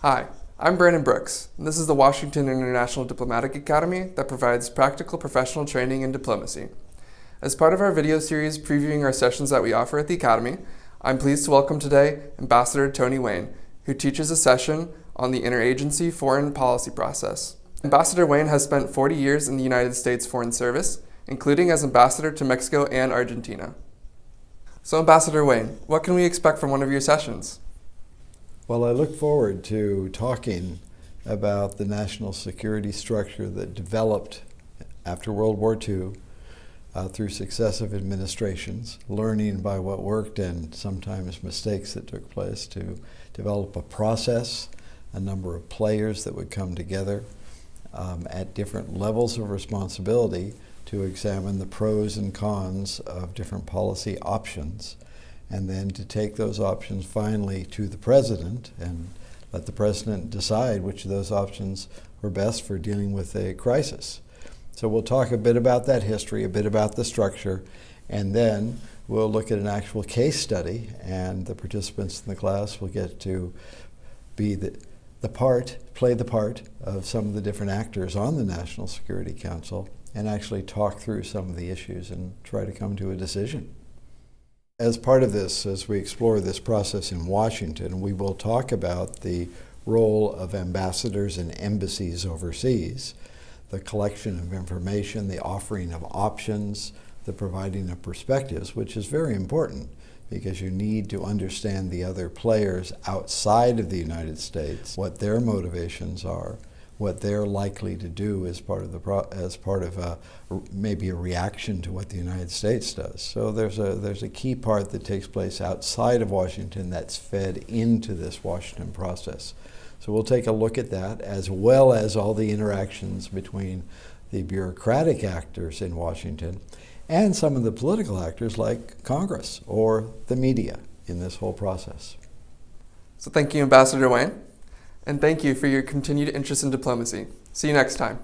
Hi, I'm Brandon Brooks, and this is the Washington International Diplomatic Academy that provides practical professional training in diplomacy. As part of our video series previewing our sessions that we offer at the Academy, I'm pleased to welcome today Ambassador Tony Wayne, who teaches a session on the interagency foreign policy process. Ambassador Wayne has spent 40 years in the United States Foreign Service, including as ambassador to Mexico and Argentina. So Ambassador Wayne, what can we expect from one of your sessions? Well, I look forward to talking about the national security structure that developed after World War II through successive administrations, learning by what worked and sometimes mistakes that took place to develop a process, a number of players that would come together at different levels of responsibility to examine the pros and cons of different policy options, and then to take those options finally to the president and let the president decide which of those options were best for dealing with a crisis. So we'll talk a bit about that history, a bit about the structure, and then we'll look at an actual case study, and the participants in the class will get to be play the part of some of the different actors on the National Security Council and actually talk through some of the issues and try to come to a decision. As part of this, as we explore this process in Washington, we will talk about the role of ambassadors and embassies overseas, the collection of information, the offering of options, the providing of perspectives, which is very important because you need to understand the other players outside of the United States, what their motivations are, what they're likely to do as part of maybe a reaction to what the United States does. So there's a key part that takes place outside of Washington that's fed into this Washington process. So we'll take a look at that, as well as all the interactions between the bureaucratic actors in Washington and some of the political actors like Congress or the media in this whole process. So thank you, Ambassador Wayne. And thank you for your continued interest in diplomacy. See you next time.